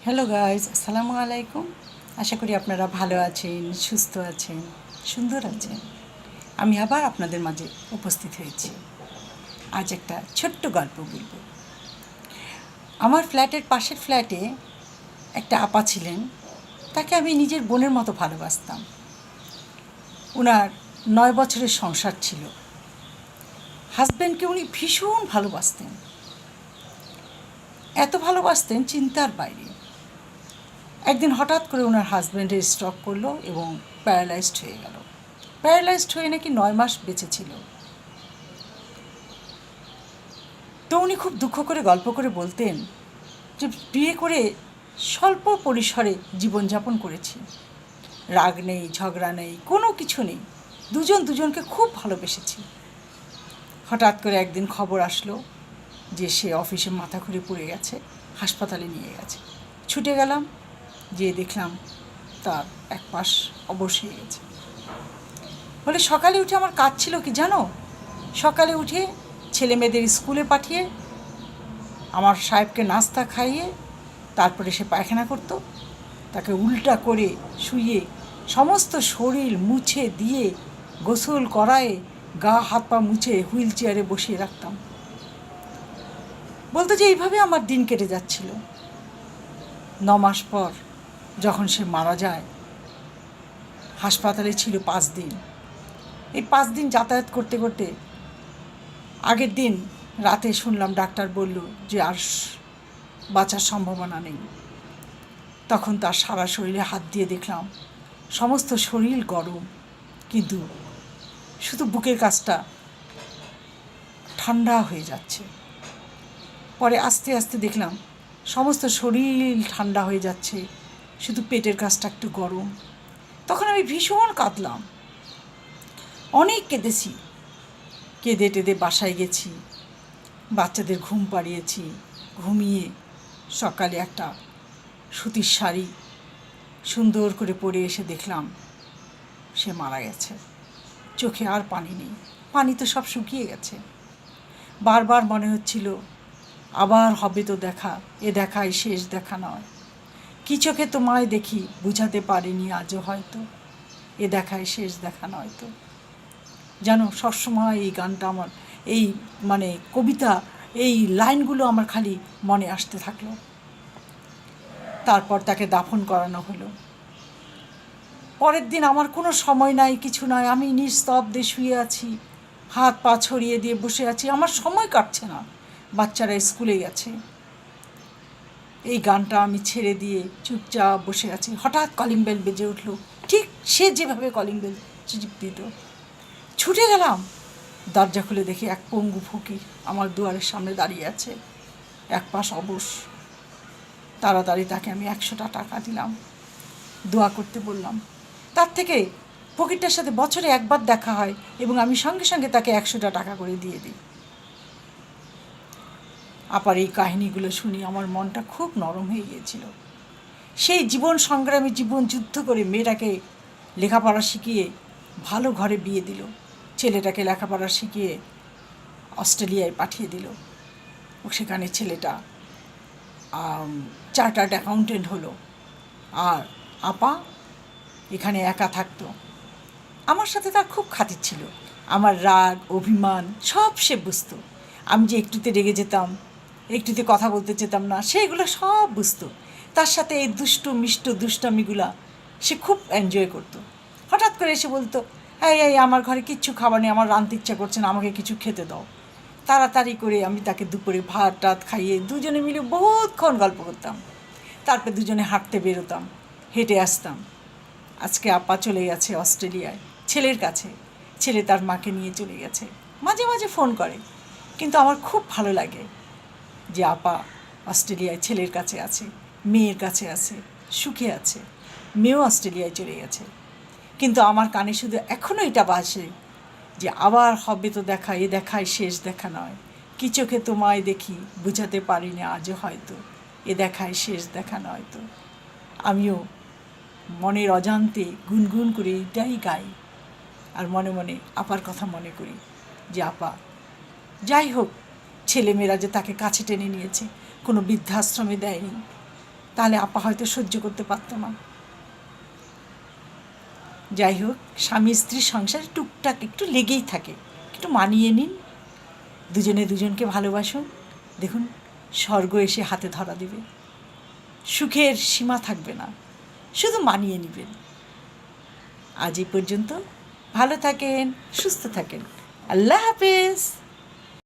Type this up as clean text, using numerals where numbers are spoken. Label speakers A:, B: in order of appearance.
A: Hello guys, আসসালামু আলাইকুম। আশা করি আপনারা ভালো আছেন, সুস্থ আছেন, সুন্দর আছেন। আমি আবার আপনাদের মাঝে উপস্থিত হয়েছি। আজ একটা ছোট্ট গল্প বলবো। আমার ফ্ল্যাটের পাশের ফ্ল্যাটে একটা আপা ছিলেন। তাকে আমি নিজের বোনের মতো ভালোবাসতাম। ওনার 9 বছরের সংসার ছিল। হাজব্যান্ডকে উনি ভীষণ ভালোবাসতেন, এত ভালোবাসতেন চিন্তার বাইরে। একদিন হঠাৎ করে ওনার হাজব্যান্ডের স্ট্রোক করলো এবং প্যারালাইজড হয়ে গেল। প্যারালাইজড হয়ে নাকি 9 মাস বেঁচে ছিল। তো উনি খুব দুঃখ করে গল্প করে বলতেন যে বিয়ে করে স্বল্প পরিসরে জীবনযাপন করেছি, রাগ নেই, ঝগড়া নেই, কোনো কিছু নেই, দুজন দুজনকে খুব ভালোবেসেছি। হঠাৎ করে একদিন খবর আসলো যে সে অফিসে মাথা ঘুরে পড়ে গেছে, হাসপাতালে নিয়ে গেছে। ছুটে গেলাম, যেয়ে দেখলাম তার এক পাশ অবশ হয়ে গেছে। বলে সকালে উঠে আমার কাজ ছিল কি জানো, সকালে উঠে ছেলে মেয়েদের স্কুলে পাঠিয়ে আমার সাহেবকে নাস্তা খাইয়ে তারপরে সে পায়খানা করতো, তাকে উল্টা করে শুইয়ে সমস্ত শরীর মুছে দিয়ে গোসল করায়ে গা হাত পা মুছে হুইল চেয়ারে বসিয়ে রাখতাম। বলতো যে এইভাবে আমার দিন কেটে যাচ্ছিল। 9 মাস পর যখন সে মারা যায়, হাসপাতালে ছিল 5 দিন। এই 5 দিন যাতায়াত করতে করতে আগের দিন রাতে শুনলাম ডাক্তার বলল যে আর বাঁচার সম্ভাবনা নেই। তখন তার সারা শরীরে হাত দিয়ে দেখলাম সমস্ত শরীর গরম, কিন্তু শুধু বুকের কাছটা ঠান্ডা হয়ে যাচ্ছে। পরে আস্তে আস্তে দেখলাম সমস্ত শরীর ঠান্ডা হয়ে যাচ্ছে, শুধু পেটের কাছটা একটু গরম। তখন আমি ভীষণ কাঁদলাম, অনেক কেঁদেছি। কেঁদে টেদে বাসায় গেছি, বাচ্চাদের ঘুম পাড়িয়েছি, ঘুমিয়ে সকালে একটা সুতির শাড়ি সুন্দর করে পরে এসে দেখলাম সে মারা গেছে। চোখে আর পানি নেই, পানি তো সব শুকিয়ে গেছে। বারবার মনে হচ্ছিল আবার হবে তো দেখা, এ দেখাই শেষ দেখা নয়। কি চোখে তোমায় দেখি বুঝাতে পারিনি আজও হয়তো, এ দেখাই শেষ দেখা নয় তো। জানো, সবসময় এই গানটা আমার, এই কবিতা, এই লাইনগুলো আমার খালি মনে আসতে থাকলো। তারপর তাকে দাফন করানো হলো। পরের দিন আমার কোনো সময় নাই, কিছু নাই, আমি নিস্তব্ধে শুয়ে আছি, হাত পা ছড়িয়ে দিয়ে বসে আছি, আমার সময় কাটছে না। বাচ্চারা স্কুলে গেছে। এই গানটা আমি ছেড়ে দিয়ে চুপচাপ বসে আছি। হঠাৎ কলিং বেল বেজে উঠলো, ঠিক সে যেভাবে কলিং বেল দিল। ছুটে গেলাম, দরজা খুলে দেখি এক পঙ্গু ফকির আমার দুয়ারের সামনে দাঁড়িয়ে আছে, এক পাশ অবশ। তাড়াতাড়ি তাকে আমি 100টা টাকা দিলাম, দোয়া করতে বললাম। তার থেকে ফকিরটার সাথে বছরে একবার দেখা হয় এবং আমি সঙ্গে সঙ্গে তাকে 100টা টাকা করে দিয়ে দিই। আবার এই কাহিনিগুলো শুনি আমার মনটা খুব নরম হয়ে গিয়েছিল। সেই জীবন সংগ্রামী, জীবন যুদ্ধ করে মেয়েটাকে লেখাপড়া শিখিয়ে ভালো ঘরে বিয়ে দিল, ছেলেটাকে লেখাপড়া শিখিয়ে অস্ট্রেলিয়ায় পাঠিয়ে দিল। ও সেখানে ছেলেটা চার্টার্ড অ্যাকাউন্টেন্ট হলো, আর আপা এখানে একা থাকতো। আমার সাথে তার খুব খাতির ছিল। আমার রাগ অভিমান সব সে বুঝতো। আমি যে একটুতে রেগে যেতাম, একটুতে কথা বলতে চেতাম না, সেইগুলো সব বুঝতো। তার সাথে এই দুষ্টু মিষ্ট দুষ্টামিগুলা সে খুব এনজয় করতো। হঠাৎ করে এসে বলতো, এই আমার ঘরে কিচ্ছু খাবার নেই, আমার রাঁধতে ইচ্ছা করছে না, আমাকে কিছু খেতে দাও। তাড়াতাড়ি করে আমি তাকে দুপুরে ভাত টাত খাইয়ে দুজনে মিলে বহুতক্ষণ গল্প করতাম। তারপর দুজনে হাঁটতে বেরোতাম, হেঁটে আসতাম। আজকে আপা চলে গেছে অস্ট্রেলিয়ায় ছেলের কাছে, ছেলে তার মাকে নিয়ে চলে গেছে। মাঝে মাঝে ফোন করে, কিন্তু আমার খুব ভালো লাগে যে আপা অস্ট্রেলিয়ায় ছেলের কাছে আছে, মেয়ের কাছে আছে, সুখে আছে। মেয়েও অস্ট্রেলিয়ায় চলে গেছে, কিন্তু আমার কানে শুধু এখনও এটা বাজে যে আবার হবে তো দেখা, এ দেখায় শেষ দেখা নয়। কি চোখে তোমায় দেখি বুঝাতে পারিনি আজও হয়তো, এ দেখায় শেষ দেখা নয় তো। আমিও মনের অজান্তে গুনগুন করে এটাই গাই, আর মনে মনে আপার কথা মনে করি যে আপা যাই হোক, ছেলেমেয়েরা যে তাকে কাছে টেনে নিয়েছে, কোনো বৃদ্ধাশ্রমে দেয়নি, তাহলে আপা হয়তো সহ্য করতে পারতো না। যাই হোক, স্বামী স্ত্রীর সংসারে টুকটাক একটু লেগেই থাকে, একটু মানিয়ে নিন, দুজনে দুজনকে ভালোবাসুন, দেখুন স্বর্গ এসে হাতে ধরা দেবে, সুখের সীমা থাকবে না, শুধু মানিয়ে নেবেন। আজ এই পর্যন্ত, ভালো থাকেন, সুস্থ থাকেন, আল্লাহ হাফেজ।